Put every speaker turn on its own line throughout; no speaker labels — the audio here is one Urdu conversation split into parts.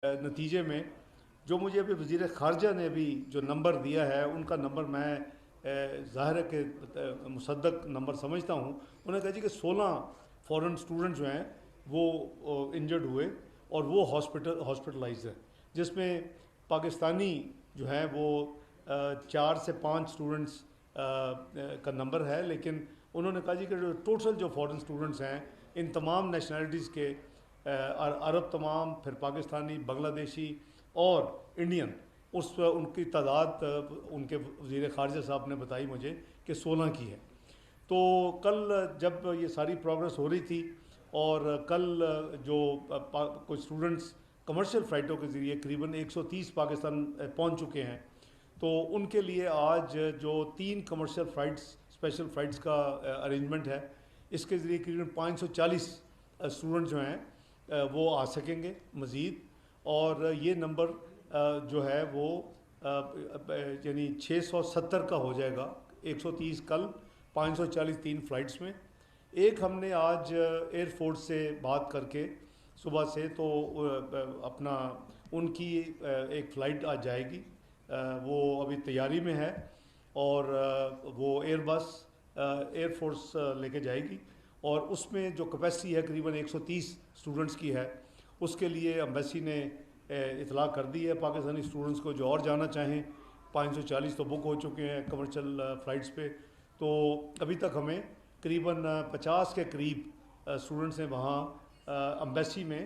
نتیجے میں جو مجھے ابھی وزیر خارجہ نے ابھی جو نمبر دیا ہے ان کا نمبر میں ظاہر ہے کہ مصدق نمبر سمجھتا ہوں. انہوں نے کہا جی کہ 16 فورن اسٹوڈنٹ جو ہیں وہ انجرڈ ہوئے اور وہ ہاسپٹلائز ہے، جس میں پاکستانی جو ہیں وہ 4 سے 5 اسٹوڈنٹس کا نمبر ہے. لیکن انہوں نے کہا جی کہ جو ٹوٹل جو فورن اسٹوڈنٹس ہیں ان تمام نیشنلٹیز کے، عرب تمام، پھر پاکستانی، بنگلہ دیشی اور انڈین، ان کی تعداد ان کے وزیر خارجہ صاحب نے بتائی مجھے کہ 16 کی ہے. تو کل جب یہ ساری پروگرس ہو رہی تھی اور کل جو کچھ اسٹوڈنٹس کمرشل فلائٹوں کے ذریعے قریباً 130 پاکستان پہنچ چکے ہیں، تو ان کے لیے آج جو 3 کمرشل فلائٹس، اسپیشل فلائٹس کا ارینجمنٹ ہے، اس کے ذریعے قریباً 540 اسٹوڈنٹ جو ہیں وہ آ سکیں گے مزید. اور یہ نمبر جو ہے وہ یعنی 670 کا ہو جائے گا. 130 کل، 540 3 فلائٹس میں. ایک ہم نے آج ایئر فورس سے بات کر کے صبح سے، تو اپنا ان کی ایک فلائٹ آج جائے گی، وہ ابھی تیاری میں ہے، اور وہ ایئر بس ایئر فورس لے کے جائے گی. اور اس میں جو کیپیسٹی ہے قریباً 130 اسٹوڈنٹس کی ہے. اس کے لیے ایمبیسی نے اطلاع کر دی ہے پاکستانی اسٹوڈنٹس کو جو اور جانا چاہیں. 540 تو بک ہو چکے ہیں کمرشل فلائٹس پہ. تو ابھی تک ہمیں قریباً 50 کے قریب اسٹوڈنٹس نے وہاں ایمبیسی میں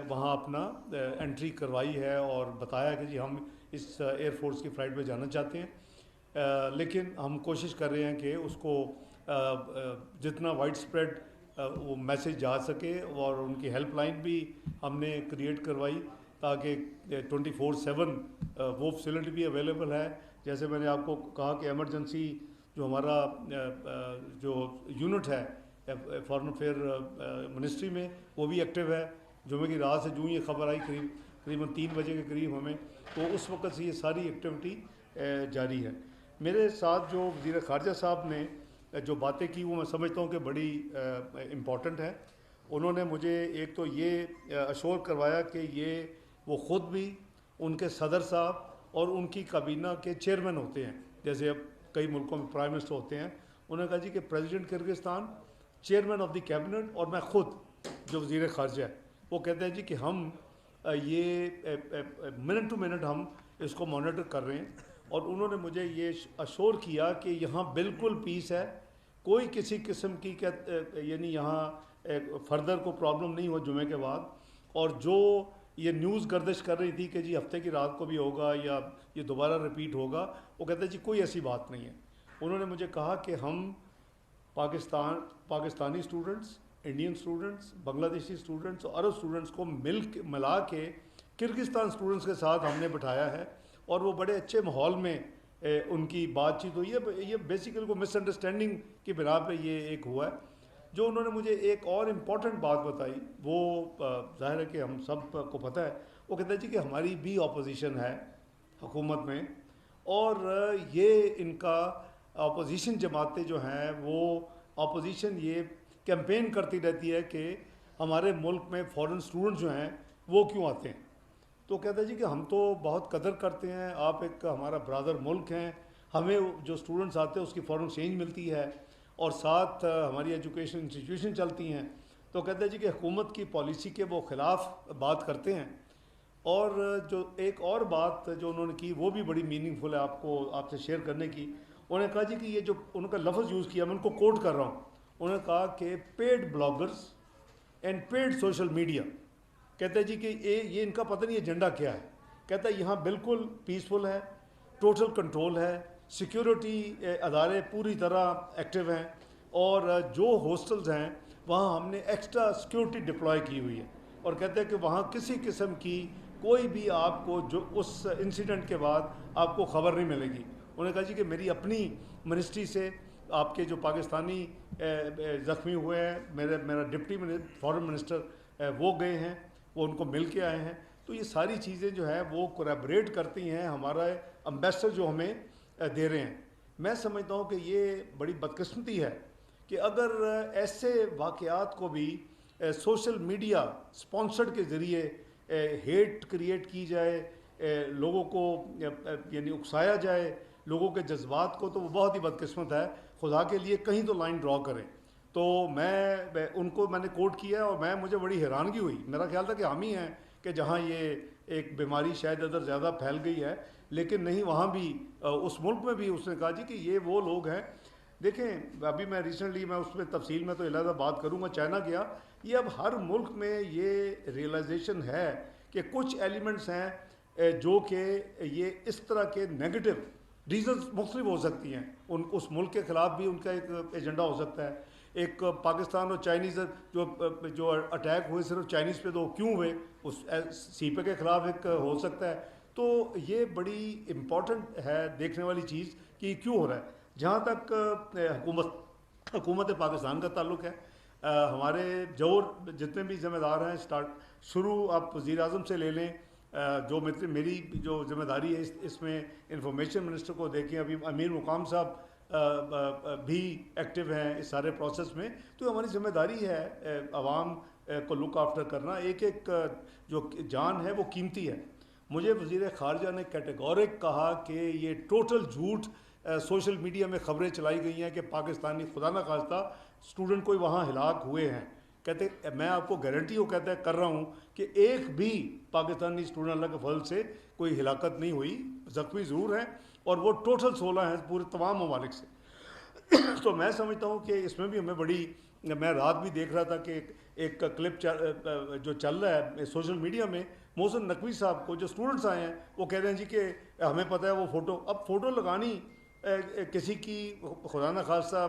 وہاں اپنا انٹری کروائی ہے اور بتایا کہ جی ہم اس ایئر فورس کی فلائٹ پہ جانا چاہتے ہیں. لیکن ہم کوشش کر رہے ہیں کہ اس کو جتنا وائڈ اسپریڈ وہ میسیج جا سکے، اور ان کی ہیلپ لائن بھی ہم نے کریٹ کروائی تاکہ 24/7 وہ فیسلٹی بھی اویلیبل ہے. جیسے میں نے آپ کو کہا کہ ایمرجنسی جو ہمارا جو یونٹ ہے فارن افیئر منسٹری میں، وہ بھی ایکٹیو ہے. جمعے کی رات سے جو یہ خبر آئی قریباً 3 بجے کے قریب ہمیں، تو اس وقت سے یہ ساری ایکٹیویٹی جاری ہے. میرے ساتھ جو وزیر خارجہ صاحب نے جو باتیں کی وہ میں سمجھتا ہوں کہ بڑی امپورٹنٹ ہے. انہوں نے مجھے ایک تو یہ اشور کروایا کہ یہ وہ خود بھی، ان کے صدر صاحب اور ان کی کابینہ کے چیئرمین ہوتے ہیں، جیسے اب کئی ملکوں میں پرائم منسٹر ہوتے ہیں. انہوں نے کہا جی کہ president Kyrgyzstan, chairman of the cabinet, اور میں خود جو وزیر خارجہ ہے، وہ کہتے ہیں جی کہ ہم یہ منٹ ٹو منٹ ہم اس کو مانیٹر کر رہے ہیں. اور انہوں نے مجھے یہ اشور کیا کہ یہاں بالکل پیس ہے، کوئی کسی قسم کی یعنی یہاں فردر کو پرابلم نہیں ہو جمعے کے بعد. اور جو یہ نیوز گردش کر رہی تھی کہ جی ہفتے کی رات کو بھی ہوگا یا یہ دوبارہ رپیٹ ہوگا، وہ کہتے ہیں جی کوئی ایسی بات نہیں ہے. انہوں نے مجھے کہا کہ ہم پاکستانی اسٹوڈنٹس، انڈین اسٹوڈنٹس، بنگلہ دیشی اسٹوڈنٹس اور عرب اسٹوڈنٹس کو ملا کے کرغزستان اسٹوڈنٹس کے ساتھ ہم نے بٹھایا ہے، اور وہ بڑے اچھے ماحول میں ان کی بات چیت ہوئی ہے. یہ بیسیکلی کو مس انڈرسٹینڈنگ کی بنا پہ یہ ایک ہوا ہے. جو انہوں نے مجھے ایک اور امپورٹنٹ بات بتائی، وہ ظاہر ہے کہ ہم سب کو پتہ ہے. وہ کہتے ہیں جی کہ ہماری بھی اپوزیشن ہے حکومت میں، اور یہ ان کا اپوزیشن جماعتیں جو ہیں وہ اپوزیشن یہ کیمپین کرتی رہتی ہے کہ ہمارے ملک میں فورن اسٹوڈنٹ جو ہیں وہ کیوں آتے ہیں. تو کہتا ہے جی کہ ہم تو بہت قدر کرتے ہیں، آپ ایک ہمارا برادر ملک ہیں، ہمیں جو اسٹوڈنٹس آتے ہیں اس کی فورن ایکسچینج ملتی ہے، اور ساتھ ہماری ایجوکیشن انسٹیٹیوشن چلتی ہیں. تو کہتے ہیں جی کہ حکومت کی پالیسی کے وہ خلاف بات کرتے ہیں. اور جو ایک اور بات جو انہوں نے کی وہ بھی بڑی میننگ فل ہے آپ سے شیئر کرنے کی. انہوں نے کہا جی کہ یہ جو ان کا لفظ یوز کیا، میں ان کو کوٹ کر رہا ہوں. انہوں نے کہا کہ paid bloggers and paid social media, کہتے ہیں جی کہ یہ ان کا پتہ نہیں ایجنڈا کیا ہے. کہتا ہے یہاں بالکل پیسفل ہے، ٹوٹل کنٹرول ہے، سیکیورٹی ادارے پوری طرح ایکٹیو ہیں، اور جو ہاسٹلز ہیں وہاں ہم نے ایکسٹرا سیکیورٹی ڈپلوائے کی ہوئی ہے. اور کہتے ہیں کہ وہاں کسی قسم کی کوئی بھی آپ کو جو اس انسیڈنٹ کے بعد آپ کو خبر نہیں ملے گی. انہوں نے کہا جی کہ میری اپنی منسٹری سے آپ کے جو پاکستانی زخمی ہوئے ہیں، میرا ڈپٹی فارن منسٹر وہ گئے ہیں، وہ ان کو مل کے آئے ہیں. تو یہ ساری چیزیں جو ہیں وہ کولیبریٹ کرتی ہیں ہمارا امبیسڈر جو ہمیں دے رہے ہیں. میں سمجھتا ہوں کہ یہ بڑی بدقسمتی ہے کہ اگر ایسے واقعات کو بھی سوشل میڈیا سپانسرڈ کے ذریعے ہیٹ کریٹ کی جائے، لوگوں کو یعنی اکسایا جائے لوگوں کے جذبات کو، تو وہ بہت ہی بدقسمت ہے. خدا کے لیے کہیں تو لائن ڈرا کریں. تو میں ان کو میں نے کوٹ کیا اور مجھے بڑی حیرانگی ہوئی. میرا خیال تھا کہ ہم ہی ہیں کہ جہاں یہ ایک بیماری شاید ادھر زیادہ پھیل گئی ہے، لیکن نہیں، وہاں بھی اس ملک میں بھی اس نے کہا جی کہ یہ وہ لوگ ہیں. دیکھیں ابھی میں ریسنٹلی میں اس میں تفصیل میں تو علیحدہ بات کروں گا، چائنا گیا. یہ اب ہر ملک میں یہ ریئلائزیشن ہے کہ کچھ ایلیمنٹس ہیں جو کہ یہ اس طرح کے نیگیٹو ریزنز مختلف ہو سکتی ہیں. اس ملک کے خلاف بھی ان کا ایک ایجنڈا ہو سکتا ہے. ایک پاکستان اور چائنیز جو اٹیک ہوئے صرف چائنیز پہ تو کیوں ہوئے، اس سی پے کے خلاف ایک ہو سکتا ہے. تو یہ بڑی امپورٹنٹ ہے دیکھنے والی چیز کہ یہ کیوں ہو رہا ہے. جہاں تک حکومت پاکستان کا تعلق ہے، ہمارے جوہر جتنے بھی ذمہ دار ہیں، شروع آپ وزیر اعظم سے لے لیں، جو میری جو ذمہ داری ہے اس میں انفارمیشن منسٹر کو دیکھیں، ابھی امیر مقام صاحب بھی ایکٹیو ہیں اس سارے پروسیس میں. تو ہماری ذمہ داری ہے عوام کو لک آفٹر کرنا. ایک ایک جو جان ہے وہ قیمتی ہے. مجھے وزیر خارجہ نے کیٹیگورک کہا کہ یہ ٹوٹل جھوٹ سوشل میڈیا میں خبریں چلائی گئی ہیں کہ پاکستانی خدا نہ خواستہ اسٹوڈنٹ کوئی وہاں ہلاک ہوئے ہیں. کہتے میں آپ کو گارنٹی ہو کہتا ہے کر رہا ہوں کہ ایک بھی پاکستانی اسٹوڈنٹ اللہ کے فضل سے کوئی ہلاکت نہیں ہوئی. زخمی ضرور ہیں اور وہ ٹوٹل 16 ہیں پورے تمام ممالک سے. تو میں سمجھتا ہوں کہ اس میں بھی ہمیں بڑی، میں رات بھی دیکھ رہا تھا کہ ایک کلپ جو چل رہا ہے سوشل میڈیا میں، محسن نقوی صاحب کو جو اسٹوڈنٹس آئے ہیں وہ کہہ رہے ہیں جی کہ ہمیں پتہ ہے وہ فوٹو، اب فوٹو لگانی کسی کی خدا نہ خواستہ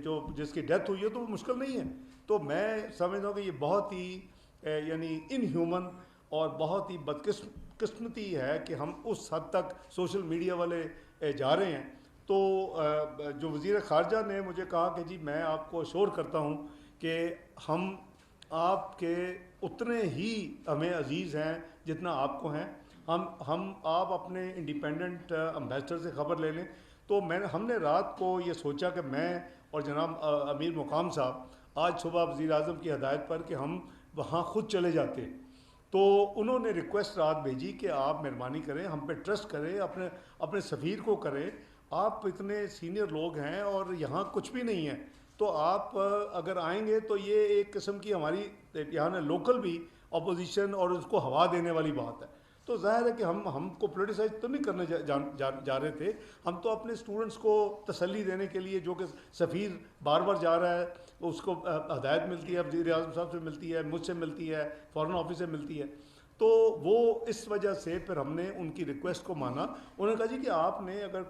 جو جس کی ڈیتھ ہوئی ہے تو وہ مشکل نہیں ہے. تو میں سمجھتا ہوں کہ یہ بہت ہی یعنی ان ہیومن اور بہت ہی بدقسمتی ہے کہ ہم اس حد تک سوشل میڈیا والے جا رہے ہیں. تو جو وزیر خارجہ نے مجھے کہا کہ جی میں آپ کو اشور کرتا ہوں کہ ہم آپ کے اتنے ہی ہمیں عزیز ہیں جتنا آپ کو ہیں. آپ اپنے انڈیپینڈنٹ امبیسڈر سے خبر لے لیں. تو ہم نے رات کو یہ سوچا کہ میں اور جناب امیر مقام صاحب آج صبح وزیر اعظم کی ہدایت پر کہ ہم وہاں خود چلے جاتے ہیں. تو انہوں نے ریکویسٹ رات بھیجی کہ آپ مہربانی کریں، ہم پہ ٹرسٹ کریں، اپنے سفیر کو کریں. آپ اتنے سینئر لوگ ہیں اور یہاں کچھ بھی نہیں ہے، تو آپ اگر آئیں گے تو یہ ایک قسم کی ہماری یہاں لوکل بھی اپوزیشن اور اس کو ہوا دینے والی بات ہے. تو ظاہر ہے کہ ہم کو پولیٹیسائز تو نہیں کرنے جا رہے تھے. ہم تو اپنے اسٹوڈنٹس کو تسلی دینے کے لیے، جو کہ سفیر بار بار جا رہا ہے، اس کو ہدایت ملتی ہے، وزیر اعظم صاحب سے ملتی ہے، مجھ سے ملتی ہے، فارن آفس سے ملتی ہے. تو وہ اس وجہ سے پھر ہم نے ان کی ریکویسٹ کو مانا. انہوں نے کہا جی کہ آپ نے اگر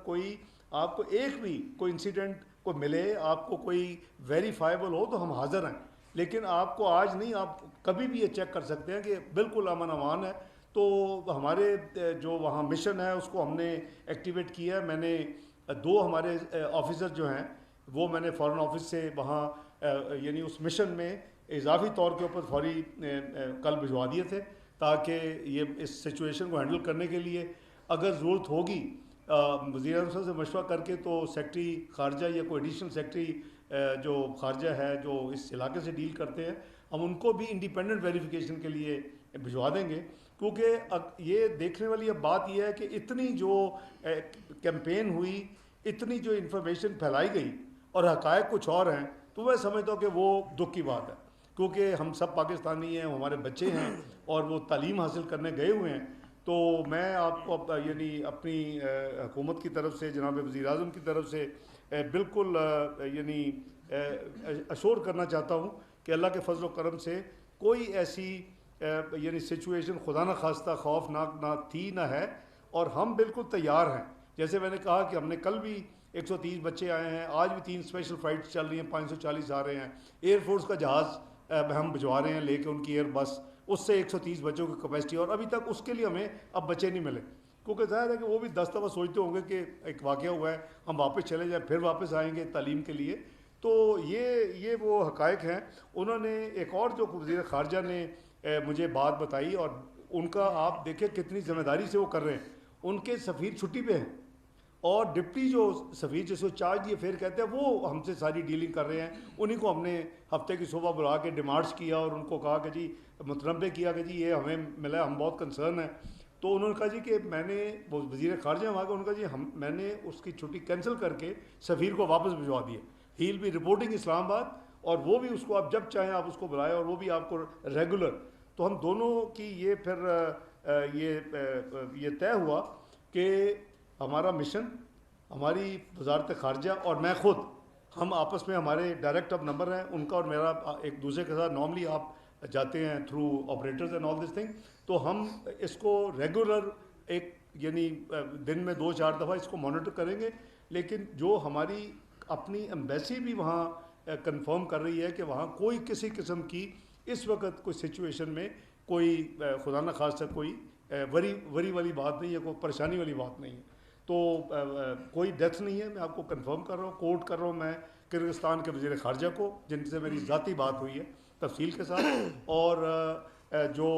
آپ کو ایک بھی کوئی انسیڈنٹ کو ملے، آپ کو کوئی ویریفائبل ہو تو ہم حاضر ہیں، لیکن آپ کو آج نہیں، آپ کبھی بھی یہ چیک کر سکتے ہیں کہ بالکل امن امان ہے. تو ہمارے جو وہاں مشن ہے اس کو ہم نے ایکٹیویٹ کیا ہے. میں نے 2 ہمارے آفیسر جو ہیں وہ میں نے فارن آفس سے وہاں یعنی اس مشن میں اضافی طور کے اوپر فوری کل بھجوا دیے تھے، تاکہ یہ اس سچویشن کو ہینڈل کرنے کے لیے اگر ضرورت ہوگی وزیر اعظم صاحب سے مشورہ کر کے تو سیکٹری خارجہ یا کوئی ایڈیشنل سیکٹری جو خارجہ ہے جو اس علاقے سے ڈیل کرتے ہیں، ہم ان کو بھی انڈیپینڈنٹ ویریفیکیشن کے لیے بھجوا دیں گے. کیونکہ یہ دیکھنے والی اب بات یہ ہے کہ اتنی جو کیمپین ہوئی، اتنی جو انفارمیشن پھیلائی گئی اور حقائق کچھ اور ہیں، تو میں سمجھتا ہوں کہ وہ دکھ کی بات ہے. کیونکہ ہم سب پاکستانی ہیں، ہمارے بچے ہیں اور وہ تعلیم حاصل کرنے گئے ہوئے ہیں. تو میں آپ کو یعنی اپنی حکومت کی طرف سے، جناب وزیر اعظم کی طرف سے بالکل یعنی اشور کرنا چاہتا ہوں کہ اللہ کے فضل و کرم سے کوئی ایسی یعنی سچویشن خدا نہ خواستہ خوفناک نہ تھی نہ ہے، اور ہم بالکل تیار ہیں. جیسے میں نے کہا کہ ہم نے کل بھی 130 بچے آئے ہیں، آج بھی 3 اسپیشل فلائٹس چل رہی ہیں، 540 آ رہے ہیں. ایئر فورس کا جہاز ہم بھجوا رہے ہیں لے کے، ان کی ایئر بس، اس سے 130 بچوں کی کیپیسٹی، اور ابھی تک اس کے لیے ہمیں اب بچے نہیں ملے. کیونکہ ظاہر ہے کہ وہ بھی 10 دفعہ سوچتے ہوں گے کہ ایک واقعہ ہوا ہے، ہم واپس چلے جائیں، پھر واپس آئیں گے تعلیم کے لیے. تو یہ وہ حقائق ہیں. انہوں نے ایک اور جو وزیر خارجہ نے مجھے بات بتائی، اور ان کا آپ دیکھیں کتنی ذمہ داری سے وہ کر رہے ہیں. ان کے سفیر چھٹی پہ ہیں اور ڈپٹی جو سفیر جس کو چارج دی افیئر کہتے ہیں وہ ہم سے ساری ڈیلنگ کر رہے ہیں. انہیں کو ہم نے ہفتے کی صبح بلا کے ڈیمانڈس کیا اور ان کو کہا کہ جی متنبع کیا کہ جی یہ ہمیں ملا، ہم بہت کنسرن ہیں. تو انہوں نے کہا جی کہ میں نے وہ وزیر خارجہ وہاں کا، انہوں نے کہا جی میں نے اس کی چھٹی کینسل کر کے سفیر کو واپس بھجوا دیا. ہی ول بی رپورٹنگ اسلام آباد، اور وہ بھی اس کو آپ جب چاہیں آپ اس کو بلائیں، اور وہ بھی آپ کو ریگولر. تو ہم دونوں کی یہ پھر یہ طے ہوا کہ ہمارا مشن، ہماری وزارت خارجہ اور میں خود، ہم آپس میں، ہمارے ڈائریکٹ اب نمبر ہیں ان کا اور میرا ایک دوسرے کے ساتھ. نارملی آپ جاتے ہیں through operators and all this thing. تو ہم اس کو ریگولر ایک یعنی دن میں 2-4 دفعہ اس کو مانیٹر کریں گے. لیکن جو ہماری اپنی ایمبیسی بھی وہاں کنفرم کر رہی ہے کہ وہاں کوئی کسی قسم کی اس وقت کوئی سچویشن میں کوئی خدا نہ خواستہ کوئی وری والی بات نہیں ہے، کوئی پریشانی والی بات نہیں ہے. تو کوئی ڈیتھ نہیں ہے. میں آپ کو کنفرم کر رہا ہوں، کوٹ کر رہا ہوں میں کرغزستان کے وزیر خارجہ کو، جن سے میری ذاتی بات ہوئی ہے تفصیل کے ساتھ. اور جو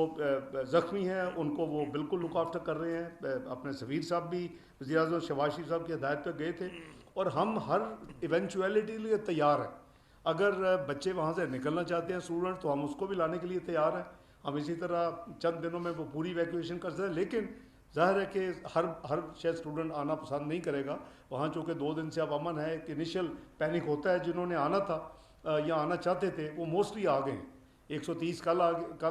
زخمی ہیں ان کو وہ بالکل لک آفٹر کر رہے ہیں. اپنے سفیر صاحب بھی وزیر اعظم شہباز شریف صاحب کی ہدایت پہ گئے تھے، اور ہم ہر ایونچویلٹی لیے تیار ہیں. اگر بچے وہاں سے نکلنا چاہتے ہیں اسٹوڈنٹ، تو ہم اس کو بھی لانے کے لیے تیار ہیں. ہم اسی طرح چند دنوں میں وہ پوری ایویکویشن کر سکتے ہیں. لیکن ظاہر ہے کہ ہر شاید اسٹوڈنٹ آنا پسند نہیں کرے گا وہاں، چونکہ 2 دن سے اب امن ہے. ایک انیشیل پینک ہوتا ہے. جنہوں نے آنا تھا یا آنا چاہتے تھے وہ موسٹلی آ گئے ہیں. 130 کل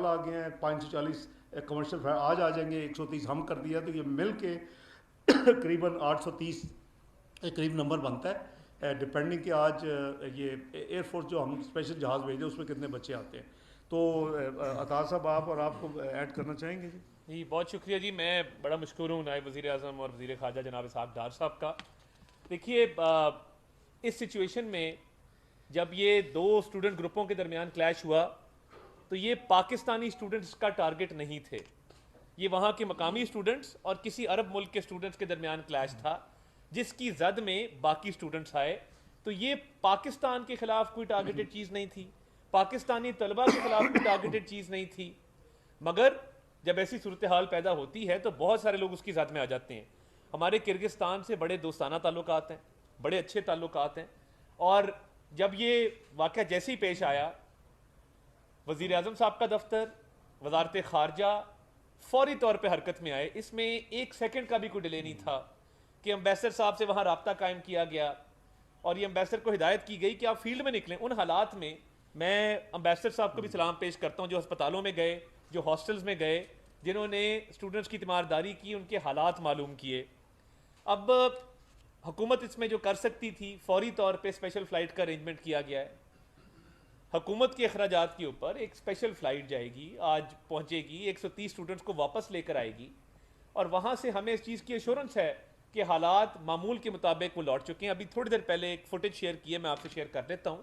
آ گئے ہیں، 540 کمرشل فلائٹ آج آ جائیں گے، 130 ہم کر دیا. تو یہ مل کے قریباً 830 کے قریب نمبر بنتا ہے، ڈپینڈنگ کہ آج یہ ایئر فورس جو ہم اسپیشل جہاز بھیجے اس میں کتنے بچے آتے ہیں. تو عطا صاحب آپ اور آپ کو ایڈ کرنا چاہیں گے؟
جی بہت شکریہ جی. میں بڑا مشکور ہوں نائب وزیر اعظم اور وزیر خارجہ جناب اسحاق ڈار صاحب کا. دیکھیے اس سچویشن میں جب یہ 2 اسٹوڈنٹ گروپوں کے درمیان کلیش ہوا تو یہ پاکستانی اسٹوڈنٹس کا ٹارگٹ نہیں تھے، یہ وہاں کے مقامی اسٹوڈنٹس اور کسی عرب ملک کے اسٹوڈنٹس کے درمیان کلیش تھا، جس کی زد میں باقی اسٹوڈنٹس آئے. تو یہ پاکستان کے خلاف کوئی ٹارگٹڈ چیز نہیں تھی، پاکستانی طلبہ کے خلاف کوئی ٹارگٹڈ چیز نہیں تھی. مگر جب ایسی صورتحال پیدا ہوتی ہے تو بہت سارے لوگ اس کی زد میں آ جاتے ہیں. ہمارے کرغزستان سے بڑے دوستانہ تعلقات ہیں، بڑے اچھے تعلقات ہیں، اور جب یہ واقعہ جیسے ہی پیش آیا، وزیر اعظم صاحب کا دفتر، وزارت خارجہ فوری طور پہ حرکت میں آئے. اس میں 1 سیکنڈ کا بھی کوئی ڈیلے نہیں تھا کہ امبیسڈر صاحب سے وہاں رابطہ قائم کیا گیا، اور یہ امبیسڈر کو ہدایت کی گئی کہ آپ فیلڈ میں نکلیں. ان حالات میں میں امبیسڈر صاحب کو بھی سلام پیش کرتا ہوں، جو ہسپتالوں میں گئے، جو ہاسٹلز میں گئے، جنہوں نے اسٹوڈنٹس کی تیمارداری کی، ان کے حالات معلوم کیے. اب حکومت اس میں جو کر سکتی تھی، فوری طور پہ اسپیشل فلائٹ کا ارینجمنٹ کیا گیا ہے. حکومت کے اخراجات کے اوپر ایک اسپیشل فلائٹ جائے گی، آج پہنچے گی، 130 اسٹوڈنٹس کو واپس لے کر آئے گی، اور وہاں سے ہمیں اس چیز کی ایشورنس ہے کہ حالات معمول کے مطابق وہ لوٹ چکے ہیں. ابھی تھوڑی دیر پہلے ایک فوٹیج شیئر کی ہے، میں آپ سے شیئر کر لیتا ہوں،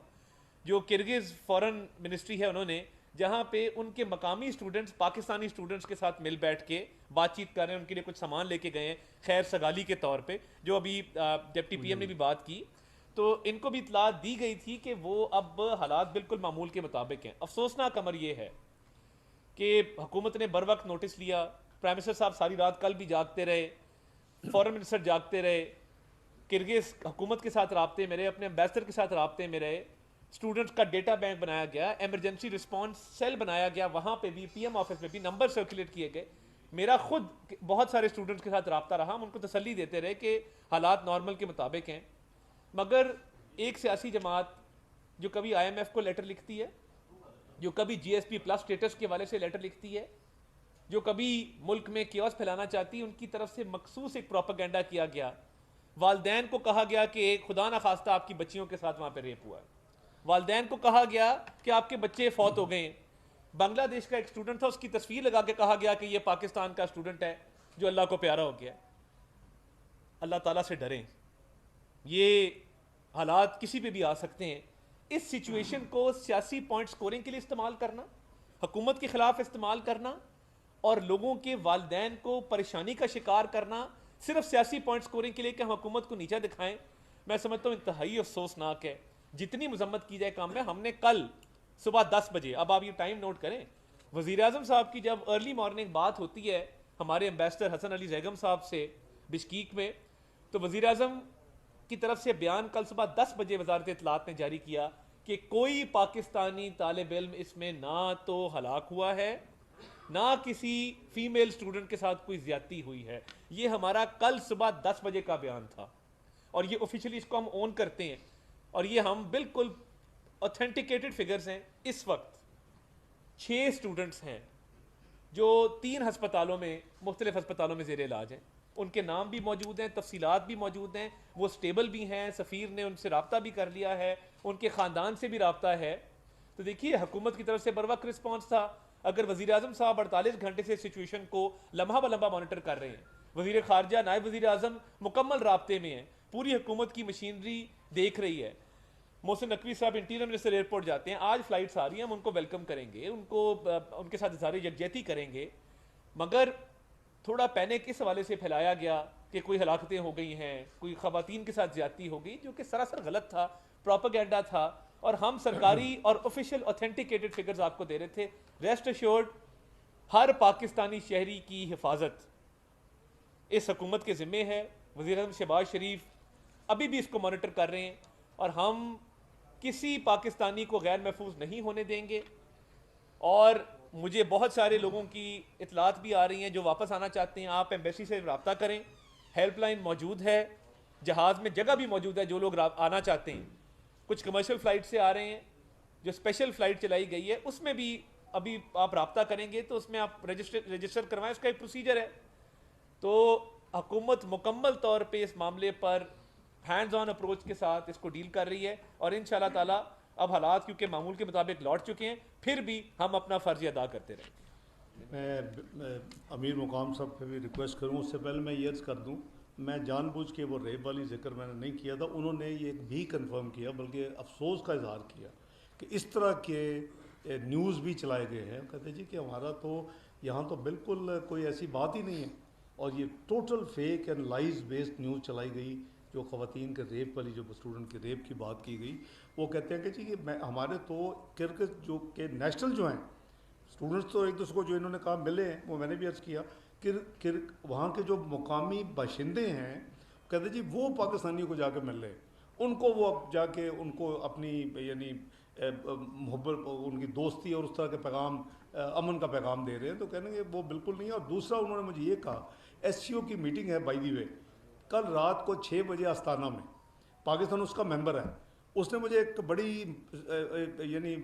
جو کرغز فورن منسٹری ہے انہوں نے، جہاں پہ ان کے مقامی اسٹوڈنٹس پاکستانی اسٹوڈنٹس کے ساتھ مل بیٹھ کے بات چیت کر رہے ہیں، ان کے لیے کچھ سامان لے کے گئے ہیں خیر سگالی کے طور پہ، جو ابھی ڈپٹی پی ایم نے بھی بات کی. تو ان کو بھی اطلاع دی گئی تھی کہ وہ اب حالات بالکل معمول کے مطابق ہیں. افسوسناک امر یہ ہے کہ حکومت نے بر وقت نوٹس لیا، پرائم منسٹر صاحب ساری رات کل بھی جاگتے رہے، فورن منسٹر جاگتے رہے، کرغز حکومت کے ساتھ رابطے میں رہے، اپنے امبیسڈر کے ساتھ رابطے میں رہے، اسٹوڈنٹس کا ڈیٹا بینک بنایا گیا، ایمرجنسی رسپانس سیل بنایا گیا، وہاں پہ بھی پی ایم آفس میں بھی نمبر سرکولیٹ کیے گئے. میرا خود بہت سارے اسٹوڈنٹس کے ساتھ رابطہ رہا، ہم ان کو تسلی دیتے رہے کہ حالات نارمل کے مطابق ہیں. مگر ایک سیاسی جماعت جو کبھی آئی ایم ایف کو لیٹر لکھتی ہے، جو کبھی جی ایس پی پلس اسٹیٹس کے حوالے سے لیٹر لکھتی ہے، جو کبھی ملک میں کیوس پھیلانا چاہتی ہے، ان کی طرف سے مخصوص ایک پروپیگنڈا کیا گیا. والدین کو کہا گیا کہ خدا نہ خواستہ آپ کی بچیوں کے ساتھ وہاں پہ ریپ ہوا ہے، والدین کو کہا گیا کہ آپ کے بچے فوت ہو گئے ہیں. بنگلہ دیش کا ایک اسٹوڈنٹ تھا، اس کی تصویر لگا کے کہا گیا کہ یہ پاکستان کا اسٹوڈنٹ ہے جو اللہ کو پیارا ہو گیا. اللہ تعالیٰ سے ڈریں، یہ حالات کسی پہ بھی آ سکتے ہیں. اس سچویشن کو سیاسی پوائنٹ سکورنگ کے لیے استعمال کرنا، حکومت کے خلاف استعمال کرنا، اور لوگوں کے والدین کو پریشانی کا شکار کرنا صرف سیاسی پوائنٹ سکورنگ کے لیے کہ ہم حکومت کو نیچا دکھائیں، میں سمجھتا ہوں انتہائی افسوسناک ہے. جتنی مذمت کی جائے کام میں، ہم نے کل صبح 10 بجے، اب آپ یہ ٹائم نوٹ کریں، وزیر اعظم صاحب کی جب ارلی مارننگ بات ہوتی ہے ہمارے امبیسڈر حسن علی زیگم صاحب سے بشکیک میں، تو وزیر اعظم کی طرف سے بیان کل صبح 10 بجے وزارت اطلاعات نے جاری کیا کہ کوئی پاکستانی طالب علم اس میں نہ تو ہلاک ہوا ہے نہ کسی فیمیل اسٹوڈنٹ کے ساتھ کوئی زیادتی ہوئی ہے. یہ ہمارا کل صبح 10 بجے کا بیان تھا اور یہ آفیشلی اس کو ہم اون کرتے ہیں اور یہ ہم بالکل اوتھینٹیکیٹڈ فگرز ہیں. اس وقت 6 اسٹوڈنٹس ہیں جو 3 ہسپتالوں میں مختلف ہسپتالوں میں زیر علاج ہیں. ان کے نام بھی موجود ہیں, تفصیلات بھی موجود ہیں, وہ سٹیبل بھی ہیں, سفیر نے ان سے رابطہ بھی کر لیا ہے, ان کے خاندان سے بھی رابطہ ہے. تو دیکھیے حکومت کی طرف سے بر وقت رسپانس تھا. اگر وزیر اعظم صاحب 48 گھنٹے سے سچویشن کو لمحہ بلمحہ مانیٹر کر رہے ہیں, وزیر خارجہ نائب وزیر اعظم مکمل رابطے میں ہیں, پوری حکومت کی مشینری دیکھ رہی ہے. محسن نقوی صاحب انٹیریئر منسٹر ایئرپورٹ جاتے ہیں, آج فلائٹس آ رہی ہیں, ہم ان کو ویلکم کریں گے, ان کے ساتھ اظہار یکجہتی کریں گے. مگر تھوڑا پینک اس حوالے سے پھیلایا گیا کہ کوئی ہلاکتیں ہو گئی ہیں, کوئی خواتین کے ساتھ زیادتی ہو گئی, جو کہ سراسر غلط تھا, پروپیگنڈا تھا. اور ہم سرکاری اور آفیشیل اوتھینٹیکیٹڈ فگرز آپ کو دے رہے تھے. ریسٹ ایشورڈ ہر پاکستانی شہری کی حفاظت اس حکومت کے ذمے ہے. وزیر اعظم شہباز شریف ابھی بھی اس کو مانیٹر کر رہے ہیں اور ہم کسی پاکستانی کو غیر محفوظ نہیں ہونے دیں گے. اور مجھے بہت سارے لوگوں کی اطلاعات بھی آ رہی ہیں جو واپس آنا چاہتے ہیں. آپ ایمبیسی سے رابطہ کریں, ہیلپ لائن موجود ہے, جہاز میں جگہ بھی موجود ہے جو لوگ آنا چاہتے ہیں. کچھ کمرشل فلائٹ سے آ رہے ہیں, جو اسپیشل فلائٹ چلائی گئی ہے اس میں بھی ابھی آپ رابطہ کریں گے تو اس میں آپ رجسٹر کروائیں, اس کا ایک پروسیجر ہے. تو حکومت مکمل طور پہ اس معاملے پر ہینڈز آن اپروچ کے ساتھ اس کو ڈیل کر رہی ہے اور انشاءاللہ تعالی اب حالات کیونکہ معمول کے مطابق لوٹ چکے ہیں, پھر بھی ہم اپنا فرض ادا کرتے رہیں گے.
میں امیر مقام صاحب سے بھی ریکویسٹ کروں, اس سے پہلے میں یہ عرض کر دوں, میں جان بوجھ کے وہ ریپ والی ذکر میں نے نہیں کیا تھا. انہوں نے یہ بھی کنفرم کیا بلکہ افسوس کا اظہار کیا کہ اس طرح کے نیوز بھی چلائے گئے ہیں. کہتے جی کہ ہمارا تو یہاں تو بالکل کوئی ایسی بات ہی نہیں ہے, اور یہ total fake and لائز based news چلائی گئی. جو خواتین کے ریپ والی, جو اسٹوڈنٹ کے ریپ کی بات کی گئی, وہ کہتے ہیں کہ جی کہ ہمارے تو کرکٹ جو کہ نیشنل جو ہیں اسٹوڈنٹس تو ایک دوسرے کو جو انہوں نے کہا ملے ہیں, وہ میں نے بھی عرض کیا کہ وہاں کے جو مقامی باشندے ہیں کہتے جی وہ پاکستانیوں کو جا کے مل رہے, ان کو وہ جا کے ان کو اپنی یعنی محبت, ان کی دوستی اور اس طرح کے پیغام, امن کا پیغام دے رہے ہیں. تو کہنے کہ وہ بالکل نہیں ہے. اور دوسرا انہوں نے مجھے یہ کہا, ایس سی او کی میٹنگ ہے بائی دی وے, کل رات کو 6 بجے آستانہ میں, پاکستان اس کا ممبر ہے. اس نے مجھے ایک بڑی یعنی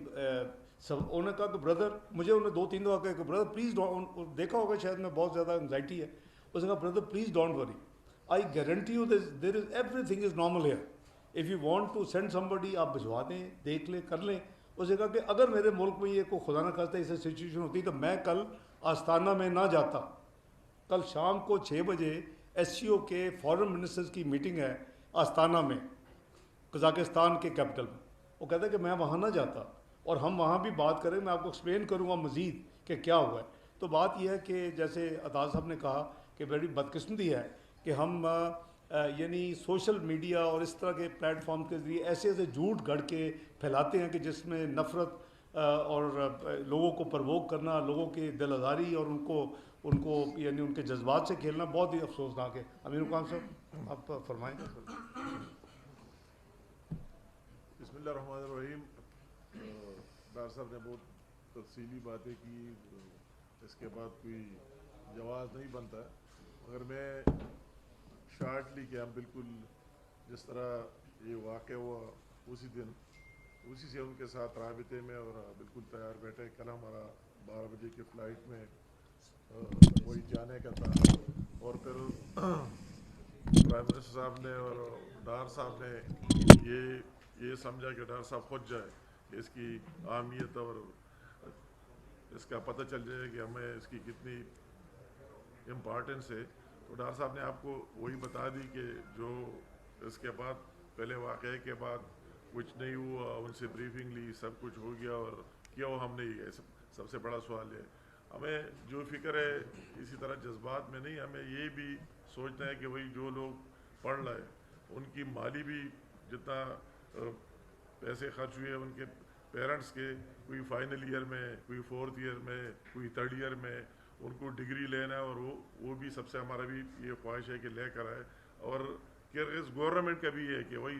انہوں نے کہا کہ بردر, مجھے انہوں نے 2-3 دفعہ کہا کہ بردر پلیز ڈونٹ, دیکھا ہوگا شاید میں بہت زیادہ انگزائٹی ہے. اس نے کہا brother please don't worry, I guarantee you there is everything is normal here, if you want to send somebody آپ بھجوا دیں, دیکھ لیں, کر لیں. اس نے کہا کہ اگر میرے ملک میں یہ کوئی خدا نہ خواستہ اسے سچویشن ہوتی تو میں کل آستانہ میں نہ جاتا. کل شام کو 6 بجے ایس سی او کے فارن منسٹرز کی میٹنگ ہے آستانہ میں, قزاقستان کے کیپٹل میں. وہ کہتا ہے کہ میں وہاں نہ جاتا اور ہم وہاں بھی بات کریں, میں آپ کو ایکسپلین کروں گا مزید کہ کیا ہوا ہے. تو بات یہ ہے کہ جیسے عطا صاحب نے کہا کہ بڑی بدقسمتی ہے کہ ہم یعنی سوشل میڈیا اور اس طرح کے پلیٹ فارم کے ذریعے ایسے ایسے جھوٹ گھڑ کے پھیلاتے ہیں کہ جس میں نفرت اور لوگوں کو پرووک کرنا, لوگوں کی دل آزاری اور ان کو یعنی ان کے جذبات سے کھیلنا بہت ہی افسوسناک ہے. امیر مقام صاحب آپ فرمائیں.
بسم اللہ الرحمن الرحیم. ڈاکٹر صاحب نے بہت تفصیلی باتیں کی, اس کے بعد کوئی جواز نہیں بنتا, مگر میں شارٹلی کہ ہم بالکل جس طرح یہ واقع ہوا اسی دن اسی سے ان کے ساتھ رابطے میں اور بالکل تیار بیٹھے. کل ہمارا 12 بجے کی فلائٹ میں وہی جانے کا تھا, اور پھر پرائم منسٹر صاحب نے اور ڈار صاحب نے یہ سمجھا کہ ڈار صاحب خود جائے کہ اس کی اہمیت اور اس کا پتہ چل جائے کہ ہمیں اس کی کتنی امپارٹنس ہے. تو ڈار صاحب نے آپ کو وہی بتا دی کہ جو اس کے بعد پہلے واقعے کے بعد کچھ نہیں ہوا, ان سے بریفنگ لی, سب کچھ ہو گیا اور کیا ہم نے, سب سے بڑا سوال ہے. ہمیں جو فکر ہے اسی طرح جذبات میں نہیں, ہمیں یہ بھی سوچنا ہے کہ وہی جو لوگ پڑھ رہے ان کی مالی بھی جتنا پیسے خرچ ہوئے ان کے پیرنٹس کے, کوئی فائنل ایئر میں, کوئی 4th ایئر میں, کوئی 3rd ایئر میں, ان کو ڈگری لینا ہے, اور وہ بھی سب سے ہمارا بھی یہ خواہش ہے کہ لے کر آئے. اور کرغز گورنمنٹ کا بھی ہے کہ وہی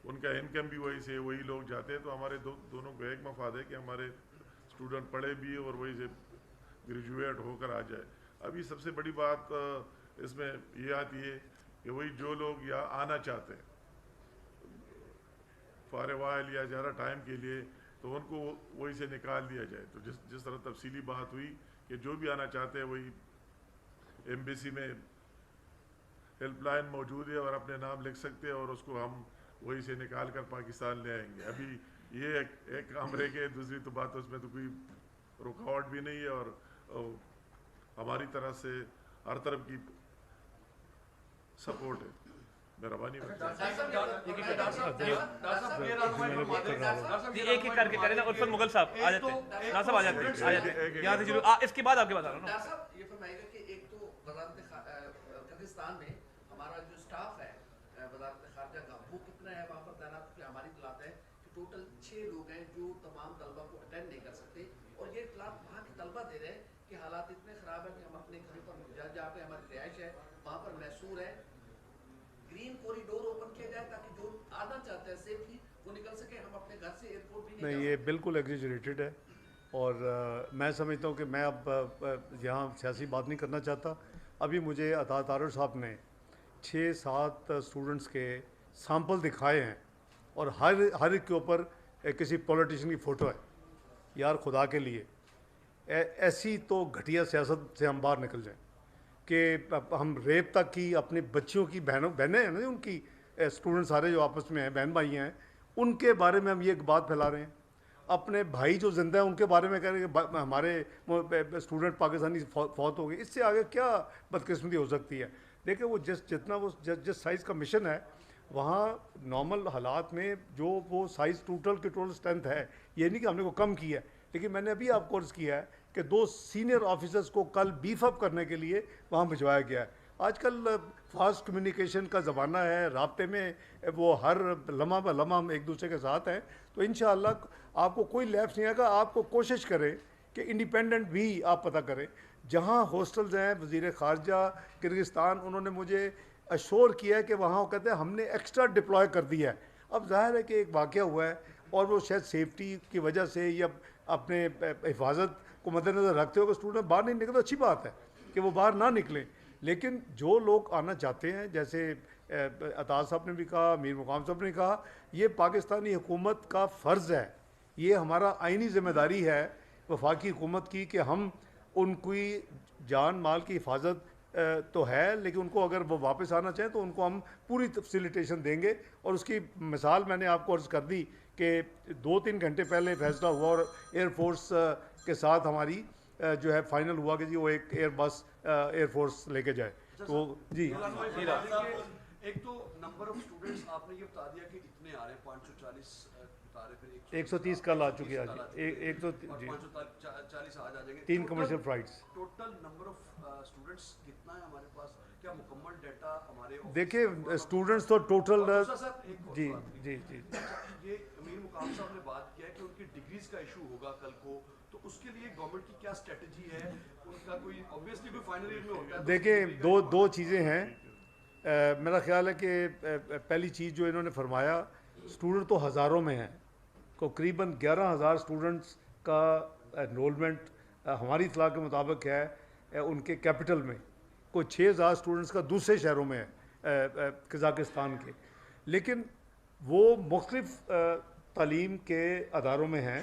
ان کا انکم بھی وہی سے, وہی لوگ جاتے ہیں. تو ہمارے دونوں کو ایک مفاد ہے کہ ہمارے اسٹوڈنٹ پڑھے بھی اور وہی سے گریجویٹ ہو کر آ جائے. ابھی سب سے بڑی بات اس میں یہ آتی ہے کہ وہی جو لوگ یا آنا چاہتے ہیں فارغ وائل یا زیادہ ٹائم کے لیے, تو ان کو وہی سے نکال دیا جائے. تو جس طرح تفصیلی بات ہوئی کہ جو بھی آنا چاہتے ہیں وہی ایمبیسی میں ہیلپ لائن موجود ہے اور اپنے نام لکھ سکتے ہیں, اور اس کو ہم وہی سے نکال کر پاکستان لے آئیں گے. ابھی یہ ایک کام رہ گئے, دوسری تو بات اس میں تو کوئی رکاوٹ بھی نہیں ہے, اور ہماری طرف سے ہر طرف کی سپورٹ ہے. مہربانی
ایک ایک کر کے کریں نا. عرفت مغل صاحب آ جاتے ہیں, صاحب آ جاتے ہیں یہاں سے شروع. اس کے بعد آپ کے بتا رہا ہوں.
یہ فرمائے گا کہ ایک تو وزارت کردستان میں ہمارا جو اسٹاف ہے وزارت خارجہ کا وہ کتنا ہے وہاں پر تعینات, کیونکہ ہماری اطلاعات ہے کہ ٹوٹل 6 لوگ ہیں جو تمام طلبہ کو اٹینڈ نہیں کر سکتے, اور یہ اطلاعات وہاں کے طلبہ دے رہے ہیں کہ حالات اتنے خراب ہیں کہ ہم اپنے گھر پر جہاں پہ ہماری رہائش ہے وہاں پر محصور ہے. گرین کوریڈور اوپن کیا جائے تاکہ جو آنا چاہتے ہیں سیفلی وہ نکل سکے, ہم اپنے گھر سے ایئرپورٹ بھی
نہیں, یہ بالکل ایگزیجریٹڈ ہے, اور میں سمجھتا ہوں کہ میں اب یہاں سیاسی بات نہیں کرنا چاہتا. ابھی مجھے عطا طارق صاحب نے 6-7 اسٹوڈنٹس کے سیمپل دکھائے ہیں, اور ہر ایک کے اوپر کسی پولیٹیشین کی فوٹو ہے. یار خدا کے لیے ایسی تو گھٹیا سیاست سے ہم باہر نکل جائیں کہ ہم ریپ تک کی اپنی بچیوں کی بہنیں ہیں نا, ان کی اسٹوڈنٹ سارے جو آپس میں ہیں بہن بھائی ہیں, ان کے بارے میں ہم یہ بات پھیلا رہے ہیں. اپنے بھائی جو زندہ ہیں ان کے بارے میں کہہ رہے ہیں کہ ہمارے اسٹوڈنٹ پاکستانی فوت ہو گئے. اس سے آگے کیا بدقسمتی ہو سکتی ہے؟ دیکھیں وہ جتنا وہ جس سائز کا مشن ہے وہاں نارمل حالات میں جو وہ سائز ٹوٹل اسٹرینتھ ہے, یہ نہیں کہ ہم نے کو کم کیا ہے, لیکن میں نے ابھی آپ کو عرض کیا ہے کہ 2 سینئر آفیسرز کو کل بیف اپ کرنے کے لیے وہاں بھجوایا گیا ہے. آج کل فاسٹ کمیونیکیشن کا زمانہ ہے, رابطے میں وہ ہر لمحہ بہ لمحہ ہم ایک دوسرے کے ساتھ ہیں. تو انشاءاللہ آپ کو کوئی لیپس نہیں آئے گا. آپ کو کوشش کریں کہ انڈیپینڈنٹ بھی آپ پتہ کریں. جہاں ہاسٹلز ہیں وزیر خارجہ کرغزستان انہوں نے مجھے اشور کیا ہے کہ وہاں وہ کہتے ہیں ہم نے ایکسٹرا ڈپلوائے کر دیا ہے. اب ظاہر ہے کہ ایک واقعہ ہوا ہے اور وہ شاید سیفٹی کی وجہ سے یا اپنے حفاظت کو مد نظر رکھتے ہو کہ اسٹوڈنٹ باہر نہیں نکلے, تو اچھی بات ہے کہ وہ باہر نہ نکلیں. لیکن جو لوگ آنا چاہتے ہیں, جیسے عطا صاحب نے بھی کہا, میر مقام صاحب نے کہا, یہ پاکستانی حکومت کا فرض ہے, یہ ہمارا آئینی ذمہ داری ہے وفاقی حکومت کی کہ ہم ان کی جان مال کی حفاظت تو ہے, لیکن ان کو اگر وہ واپس آنا چاہیں تو ان کو ہم پوری فیسیلیٹیشن دیں گے. اور اس کی مثال میں نے آپ کو عرض کر دی کہ 2-3 گھنٹے پہلے فیصلہ ہوا اور ایئر فورس کے ساتھ ہماری جو ہے فائنل ہوا کہ جی وہ ایک ایئر بس ایئر فورس لے کے جائے. تو جی
ایک تو نمبر آف اسٹوڈنٹس آپ نے یہ بتا دیا کہ اتنے آ رہے ہیں, 540 بتا رہے, پھر
130 کل آ چکی ہے, ایک تو
540 آج آ جائیں گے.
3 commercial flights.
Total number of students کتنا ہے ہمارے پاس, کیا مکمل ڈیٹا ہمارے
دیکھیں اسٹوڈنٹس تو ٹوٹل جی جی جی
یہ امیر مقام صاحب نے بات کیا ہے کہ ان کی ڈگریز کا ایشو ہوگا کل کو, تو اس کے لیے گورنمنٹ کی کیا اسٹریٹجی ہے, ان کا کوئی obviously کوئی فائنل ایئر میں ہوتا ہے.
دیکھیں دو چیزیں ہیں. میرا خیال ہے کہ پہلی چیز جو انہوں نے فرمایا, اسٹوڈنٹ تو ہزاروں میں ہیں, تقریباً 11,000 اسٹوڈنٹس کا انرولمنٹ ہماری اطلاع کے مطابق ہے ان کے کیپٹل میں, کوئی 6,000 اسٹوڈنٹس کا دوسرے شہروں میں ہے قزاقستان کے. لیکن وہ مختلف تعلیم کے اداروں میں ہیں.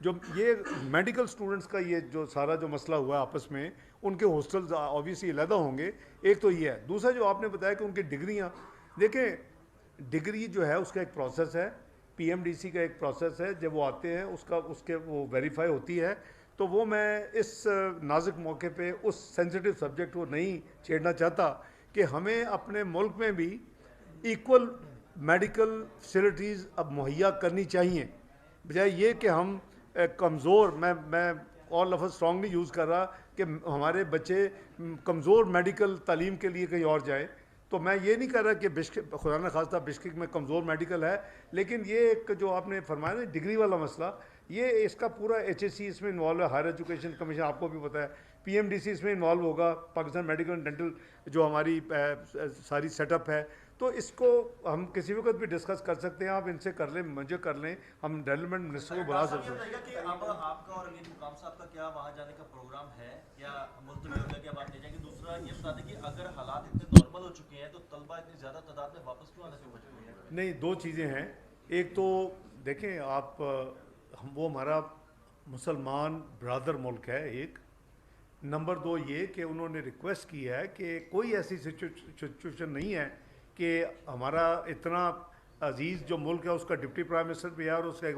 جو یہ میڈیکل اسٹوڈنٹس کا یہ جو سارا جو مسئلہ ہوا ہے آپس میں, ان کے ہاسٹلز اوبیسلی علیحدہ ہوں گے. ایک تو یہ ہے. دوسرا جو آپ نے بتایا کہ ان کی ڈگریاں, دیکھیں ڈگری جو ہے اس کا ایک پروسیس ہے, PMDC کا ایک پروسیس ہے, جب وہ آتے ہیں اس کے وہ ویریفائی ہوتی ہے. تو وہ میں اس نازک موقع پہ اس سینسٹیو سبجیکٹ کو نہیں چھیڑنا چاہتا کہ ہمیں اپنے ملک میں بھی ایکول میڈیکل فیسلٹیز اب مہیا کرنی چاہیے, بجائے یہ کہ ہم کمزور, میں اور لفظ اسٹرانگلی یوز کر رہا کہ ہمارے بچے کمزور میڈیکل تعلیم کے لیے کہیں اور جائیں. تو میں یہ نہیں کہہ رہا کہ خدا نہ خواستہ بشکک میں کمزور میڈیکل ہے, لیکن یہ ایک جو آپ نے فرمایا نا ڈگری والا مسئلہ, یہ اس کا پورا HSC اس میں انوالو ہے, ہائر ایجوکیشن کمیشن آپ کو بھی پتہ ہے, PMDC اس میں انوالو ہوگا, پاکستان میڈیکل اینڈ ڈینٹل جو ہماری ساری سیٹ اپ ہے. تو اس کو ہم کسی وقت بھی ڈسکس کر سکتے ہیں, آپ ان سے کر لیں, مجھے کر لیں, ہم ریلیونٹ منسٹر کو بلا سکتے ہیں.
کہ اب آپ کا اور امیر مقام صاحب کا کیا وہاں جانے کا پروگرام ہے, کیا ملتوی ہو گیا, کیا بات نہیں جائے گی؟ دوسرا یہ بتا دیں کہ اگر حالات اتنے نارمل ہو چکے ہیں تو طلبہ اتنی زیادہ تعداد میں واپس کیوں آنے سے مجبور ہیں؟
نہیں, دو چیزیں ہیں. ایک تو دیکھیں آپ, وہ ہمارا مسلمان برادر ملک ہے ایک. نمبر دو یہ کہ انہوں نے ریکویسٹ کی ہے کہ کوئی ایسی سچویشن نہیں ہے کہ ہمارا اتنا عزیز جو ملک ہے اس کا ڈپٹی پرائم منسٹر بھی ہے اور اس کے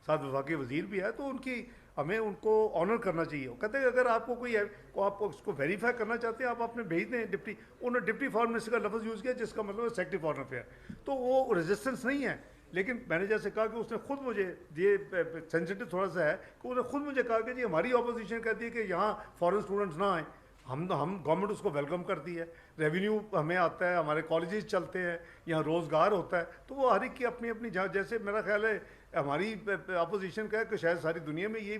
ساتھ وفاقی وزیر بھی ہے, تو ہمیں ان کو آنر کرنا چاہیے. وہ کہتے ہیں کہ اگر آپ کو کوئی آپ اس کو ویریفائی کرنا چاہتے ہیں آپ اپنے بھیج دیں. انہوں نے ڈپٹی فارن منسٹر کا لفظ یوز کیا جس کا مطلب ہے سیکرٹری فارن افیئر, تو وہ ریزسٹنس نہیں ہے. لیکن میں نے جیسے کہا کہ اس نے خود مجھے, یہ سینسٹیو تھوڑا سا ہے کہ اس نے خود مجھے کہا کہ جی ہماری اپوزیشن کہتی ہے کہ یہاں فارن اسٹوڈنٹس نہ آئیں. ہم گورنمنٹ اس کو ویلکم کرتی ہے, ریونیو ہمیں آتا ہے, ہمارے کالجز چلتے ہیں, یہاں روزگار ہوتا ہے. تو وہ ہر ایک کی اپنی اپنی جگہ, جیسے میرا خیال ہے ہماری اپوزیشن کا ہے کہ شاید ساری دنیا میں یہ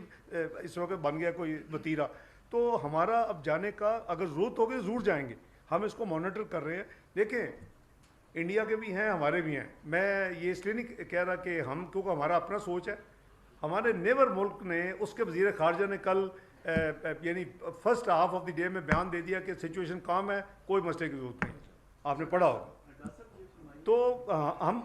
اس وقت بن گیا کوئی وتیرہ. تو ہمارا اب جانے کا اگر ضرورت ہوگی ضرور جائیں گے, ہم اس کو مانیٹر کر رہے ہیں. دیکھیں انڈیا کے بھی ہیں, ہمارے بھی ہیں. میں یہ اس لیے نہیں کہہ رہا کہ ہم, کیونکہ ہمارا اپنا سوچ ہے. ہمارے نیبر ملک نے, اس کے وزیر خارجہ نے کل یعنی first half of the day میں بیان دے دیا کہ سچویشن کام ہے, کوئی مسئلے کی ضرورت نہیں. آپ نے پڑھا ہوگا. تو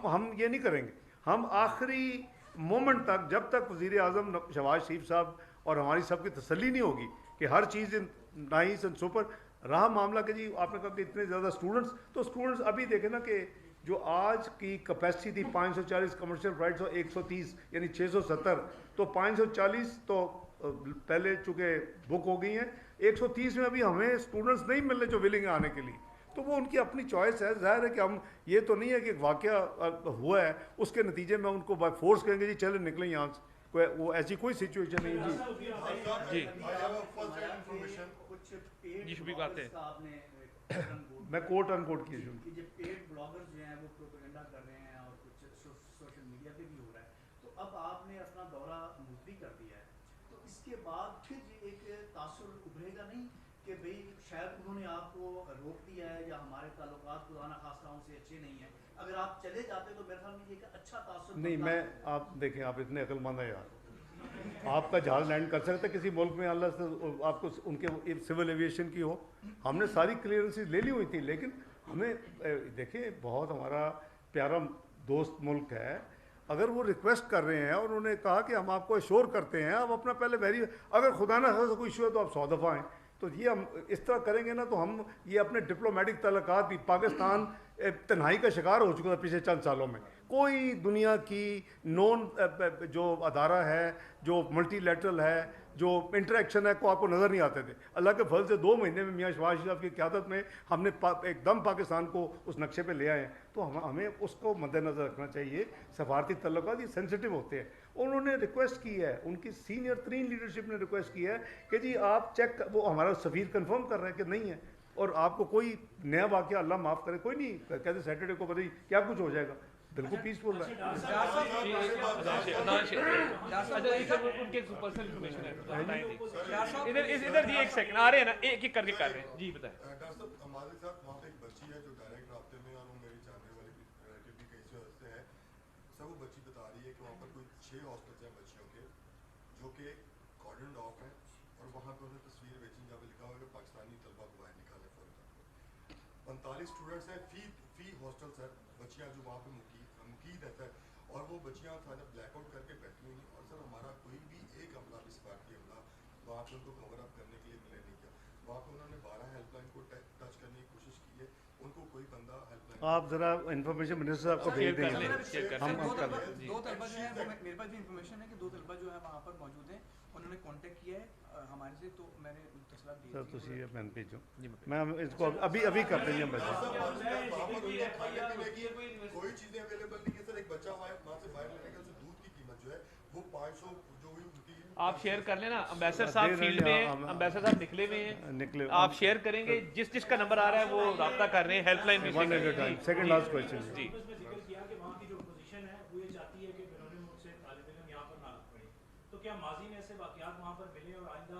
ہم یہ نہیں کریں گے. ہم آخری مومنٹ تک, جب تک وزیر اعظم شہباز شریف صاحب اور ہماری سب کی تسلی نہیں ہوگی کہ ہر چیز نائس اینڈ سپر رہا معاملہ, کہ جی آپ نے کہا کہ اتنے زیادہ اسٹوڈنٹس, تو اسٹوڈنٹس ابھی دیکھیں نا کہ جو آج کی کیپیسٹی تھی 540 کمرشل فلائٹس اور 130 یعنی 670, تو 540 تو پہلے چونکہ بک ہو گئی ہیں, 130 میں ابھی ہمیں اسٹوڈنٹس نہیں مل رہے جو ولنگ ہیں آنے کے لیے. تو وہ ان کی اپنی چوائس ہے. ظاہر ہے کہ ہم, یہ تو نہیں ہے کہ ایک واقعہ ہوا ہے اس کے نتیجے میں ان کو بائی فورس کہیں گے جی چلے نکلیں یہاں سے. وہ ایسی کوئی سچویشن نہیں ہے.
جی شبھی بات ہے,
میں کوٹ ان کوٹ کی
جو پیڈ بلاگرز جو ہیں وہ پروپیگنڈا کر رہے ہیں اور کچھ سوشل میڈیا پہ بھی ہو رہا ہے, تو اب آپ نے اپنا دورہ ملتوی کر دیا ہے, تو اس کے بعد پھر ایک تاثر ابھرے گا نہیں کہ بھئی شاید انہوں نے آپ کو روک دیا ہے یا ہمارے تعلقات خدا نخواستہ ان سے اچھے نہیں ہیں. اگر آپ چلے جاتے تو میرے خیال میں یہ ایک اچھا تاثر
نہیں. میں آپ دیکھیں, آپ اتنے عقل مند ہیں یار, آپ کا جہاز لینڈ کر سکتے کسی ملک میں, اللہ سے آپ کو ان کے سول ایویشن کی ہو. ہم نے ساری کلیئرنسز لے لی ہوئی تھی, لیکن ہمیں دیکھیں بہت ہمارا پیارا دوست ملک ہے. اگر وہ ریکویسٹ کر رہے ہیں اور انہوں نے کہا کہ ہم آپ کو ایشور کرتے ہیں, آپ اپنا پہلے اگر خدا نہ خاصہ کوئی ایشو ہے تو آپ 100 دفعہ آئیں. تو یہ ہم اس طرح کریں گے نا تو ہم یہ اپنے ڈپلومیٹک تعلقات بھی, پاکستان تنہائی کا شکار ہو چکا تھا پچھلے چند سالوں میں. کوئی دنیا کی نون جو ادارہ ہے, جو ملٹی لیٹرل ہے, جو انٹریکشن ہے, کو آپ کو نظر نہیں آتے تھے. اللہ کے فضل سے 2 مہینے میں میاں شہباز شریف کی قیادت میں ہم نے ایک دم پاکستان کو اس نقشے پہ لے آئے ہیں. تو ہمیں اس کو مد نظر رکھنا چاہیے. سفارتی تعلقات یہ سینسٹیو ہوتے ہیں. انہوں نے ریکویسٹ کی ہے, ان کی سینئر ترین لیڈرشپ نے ریکویسٹ کی ہے کہ جی آپ چیک, وہ ہمارا سفیر کنفرم کر رہے ہیں کہ نہیں ہے, اور آپ کو کوئی نیا واقعہ اللہ معاف کرے کوئی نہیں, کہتے سیٹرڈے کو پتہ نہیں کیا کچھ ہو جائے گا. بالکل پیسفل ہے.
ان کے پرسنل انفارمیشن ہے. ادھر جی ایک سیکنڈ آ رہے ہیں نا, ایک ایک کر کے کر رہے ہیں. جی بتائیں.
ڈاکٹر صاحب ہمارے ساتھ وہاں پہ ایک بچی ہے جو ڈائریکٹ رابطے میں, اور وہ میری جاننے والی ریلیٹیو بھی کئی سے ہے. سب وہ بچی بتا رہی ہے کہ وہاں پر کوئی 6 ہاسپٹل ہیں بچیوں کے جو کہ کارڈنڈ آف ہیں, اور وہاں پہ انہیں تصویر بیچی جہاں پہ لکھا ہوا ہے کہ پاکستانی طلبہ کو باہر نکالیں فوراً. 45 اسٹوڈنٹس ہیں فی ہاسٹل سر, بچیاں جو وہاں پہ مقید رہتا ہے, اور وہ بچیاں سارے بلیک آؤٹ کر کے بیٹھی ہوئی ہیں. اور سر ہمارا کوئی بھی ایک عملہ بھی سفارتی عملہ وہاں پہ ان کو کور اپ کرنے کے لیے ملے نہیں کیا. وہاں پہ انہوں نے 12 ہیلپ لائن کو ٹچ کرنے کی کوشش کی ہے, ان کو کوئی بندہ ہیلپ لائن.
آپ ذرا انفارمیشن منسٹر صاحب کو بھیج دیں گے. ہم کر لیں.
2 طلبہ جو ہے, میرے پاس بھی انفارمیشن ہے کہ 2 طلبہ جو ہے وہاں پر موجود ہیں, انہوں نے کانٹیکٹ کیا ہے ہمارے سے, تو میں نے تفصیلات دی.
سر تسی یہ میں بھیجو, میں اس کو ابھی کرتے ہیں بچے.
کوئی چیزیں اویلیبل نہیں ہے سر. ایک بچہ وہاں سے باہر لینے کا, اسے دودھ کی قیمت جو ہے وہ 500 جو ہوئی ان کی.
آپ شیئر کر لینا, امبیسڈر صاحب فیلڈ میں ہیں, امبیسڈر صاحب نکلے ہوئے ہیں, آپ شیئر کریں گے. جس کا نمبر آ رہا ہے وہ رابطہ کر رہے ہیں, ہیلپ لائن بھی.
Second last question.
جی
کیا کہ وہاں کی جو اپوزیشن ہے وہ یہ چاہتی ہے کہ بیرون ملک سے طالب علم یہاں پر نہ پڑے, تو کیا ماضی میں ایسے واقعات وہاں پر ملے, اور آئندہ